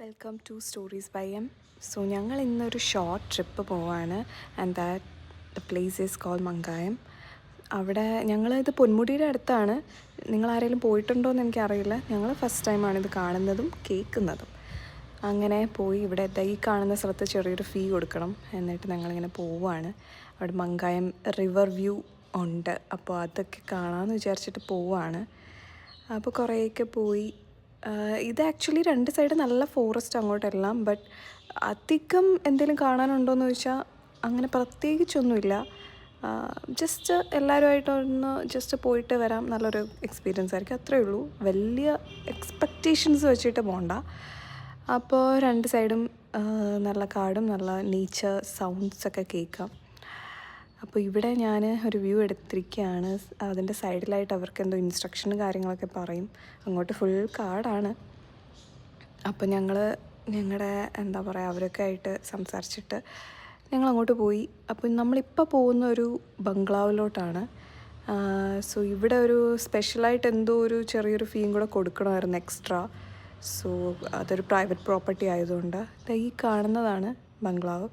Welcome to stories by M. So ഞങ്ങൾ ഇന്നൊരു short trip പോവാണ്. And the place is call Mankayam. അവിടെ ഇത് പൊന്മുടിയുടെ അടുത്താണ്. നിങ്ങൾ ആരെങ്കിലും പോയിട്ടുണ്ടോ എന്ന് എനിക്കറിയില്ല. ഞങ്ങൾ ഫസ്റ്റ് ടൈമാണ് ഇത് കാണുന്നതും കേൾക്കുന്നതും. അങ്ങനെ പോയി ഇവിടെ ഈ കാണുന്ന സ്ഥലത്ത് ചെറിയൊരു ഫീ കൊടുക്കണം. എന്നിട്ട് ഞങ്ങളിങ്ങനെ പോവുകയാണ്. അവിടെ മങ്കായം റിവർ വ്യൂ ഉണ്ട്. അപ്പോൾ അതൊക്കെ കാണാമെന്ന് വിചാരിച്ചിട്ട് പോവുകയാണ്. അപ്പോൾ കുറേയൊക്കെ പോയി. ഇത് ആക്ച്വലി രണ്ട് സൈഡ് നല്ല ഫോറസ്റ്റ് അങ്ങോട്ടെല്ലാം. ബട്ട് അധികം എന്തെങ്കിലും കാണാനുണ്ടോയെന്ന് ചോദിച്ചാൽ അങ്ങനെ പ്രത്യേകിച്ചൊന്നുമില്ല. ജസ്റ്റ് എല്ലാവരുമായിട്ടൊന്ന് ജസ്റ്റ് പോയിട്ട് വരാം, നല്ലൊരു എക്സ്പീരിയൻസ് ആയിരിക്കും, അത്രയേ ഉള്ളൂ. വലിയ എക്സ്പെക്റ്റേഷൻസ് വെച്ചിട്ട് പോകണ്ട. അപ്പോൾ രണ്ട് സൈഡും നല്ല കാടും നല്ല നേച്ചർ സൗണ്ട്സൊക്കെ കേൾക്കാം. അപ്പോൾ ഇവിടെ ഞാൻ ഒരു വ്യൂ എടുത്തിരിക്കുകയാണ്. അതിൻ്റെ സൈഡിലായിട്ട് അവർക്ക് എന്തോ ഇൻസ്ട്രക്ഷനും കാര്യങ്ങളൊക്കെ പറയും. അങ്ങോട്ട് ഫുൾ കാടാണ്. അപ്പോൾ ഞങ്ങളുടെ എന്താ പറയുക, അവരൊക്കെ ആയിട്ട് സംസാരിച്ചിട്ട് ഞങ്ങൾ അങ്ങോട്ട് പോയി. അപ്പോൾ നമ്മളിപ്പോൾ പോകുന്ന ഒരു ബംഗ്ലാവിലോട്ടാണ്. സോ ഇവിടെ ഒരു സ്പെഷ്യലായിട്ട് എന്തോ ഒരു ചെറിയൊരു ഫീയും കൂടെ കൊടുക്കണമായിരുന്നു എക്സ്ട്രാ. സോ അതൊരു പ്രൈവറ്റ് പ്രോപ്പർട്ടി ആയതുകൊണ്ട് ഈ കാണുന്നതാണ് ബംഗ്ലാവ്.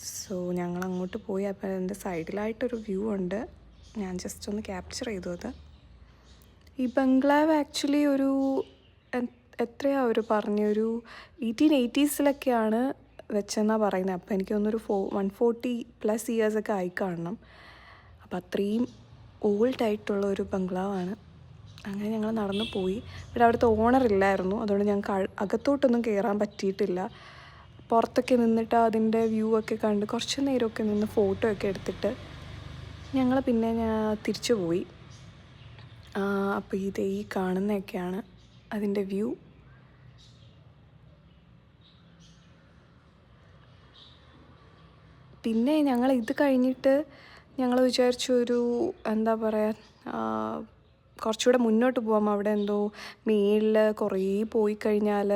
സോ ഞങ്ങൾ അങ്ങോട്ട് പോയി. അപ്പോൾ അതിൻ്റെ സൈഡിലായിട്ടൊരു വ്യൂ ഉണ്ട്. ഞാൻ ജസ്റ്റ് ഒന്ന് ക്യാപ്ചർ ചെയ്തു അത്. ഈ ബംഗ്ലാവ് ആക്ച്വലി ഒരു എത്രയാണ് അവർ പറഞ്ഞൊരു 1880s വെച്ചെന്നാണ് പറയുന്നത്. അപ്പോൾ എനിക്ക് തോന്നുന്നൊരു 140+ ഇയേഴ്സൊക്കെ ആയി കാണണം. അപ്പോൾ അത്രയും ഓൾഡായിട്ടുള്ള ഒരു ബംഗ്ലാവാണ്. അങ്ങനെ ഞങ്ങൾ നടന്നു പോയി. ഇവിടെ അവിടുത്തെ ഓണറില്ലായിരുന്നു, അതുകൊണ്ട് ഞങ്ങൾക്ക് അകത്തോട്ടൊന്നും കയറാൻ പറ്റിയിട്ടില്ല. പുറത്തൊക്കെ നിന്നിട്ട് അതിൻ്റെ വ്യൂ ഒക്കെ കണ്ട് കുറച്ച് നേരമൊക്കെ നിന്ന് ഫോട്ടോ ഒക്കെ എടുത്തിട്ട് ഞങ്ങൾ പിന്നെ തിരിച്ചു പോയി. അപ്പോൾ ഈ കാണുന്നതൊക്കെയാണ് അതിൻ്റെ വ്യൂ. പിന്നെ ഞങ്ങൾ ഇത് കഴിഞ്ഞിട്ട് ഞങ്ങൾ വിചാരിച്ചു ഒരു എന്താ പറയുക, കുറച്ചുകൂടെ മുന്നോട്ട് പോകാം. അവിടെ എന്തോ മേളിൽ കുറേ പോയി കഴിഞ്ഞാൽ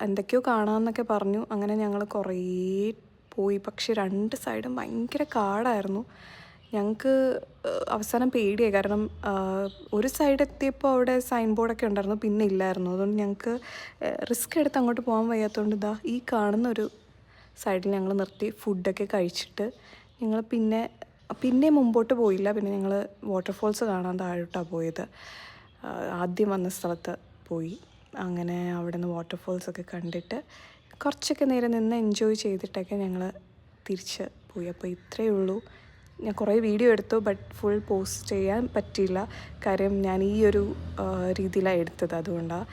എന്തൊക്കെയോ കാണാമെന്നൊക്കെ പറഞ്ഞു. അങ്ങനെ ഞങ്ങൾ കുറേ പോയി. പക്ഷെ രണ്ട് സൈഡും ഭയങ്കര കാടായിരുന്നു. ഞങ്ങൾക്ക് അവസാനം പേടിയായി. കാരണം ഒരു സൈഡ് എത്തിയപ്പോൾ അവിടെ സൈൻ ബോർഡൊക്കെ ഉണ്ടായിരുന്നു, പിന്നെ ഇല്ലായിരുന്നു. അതുകൊണ്ട് ഞങ്ങൾക്ക് റിസ്ക് എടുത്ത് അങ്ങോട്ട് പോകാൻ വയ്യാത്തതുകൊണ്ട് ഈ കാണുന്ന ഒരു സൈഡിൽ ഞങ്ങൾ നിർത്തി ഫുഡൊക്കെ കഴിച്ചിട്ട് ഞങ്ങൾ പിന്നെ മുമ്പോട്ട് പോയില്ല. പിന്നെ ഞങ്ങൾ വാട്ടർഫോൾസ് കാണാൻ താഴോട്ടാണ് പോയത്. ആദ്യം വന്ന സ്ഥലത്ത് പോയി. അങ്ങനെ അവിടെ നിന്ന് വാട്ടർഫോൾസൊക്കെ കണ്ടിട്ട് കുറച്ചൊക്കെ നേരം നിന്ന് എൻജോയ് ചെയ്തിട്ടൊക്കെ ഞങ്ങൾ തിരിച്ച് പോയി. അപ്പോൾ ഇത്രയേ ഉള്ളൂ. ഞാൻ കുറേ വീഡിയോ എടുത്തു, ബട്ട് ഫുൾ പോസ്റ്റ് ചെയ്യാൻ പറ്റിയില്ല. കാര്യം ഞാൻ ഈ ഒരു രീതിയിലാണ് എടുത്തത്, അതുകൊണ്ടാണ്.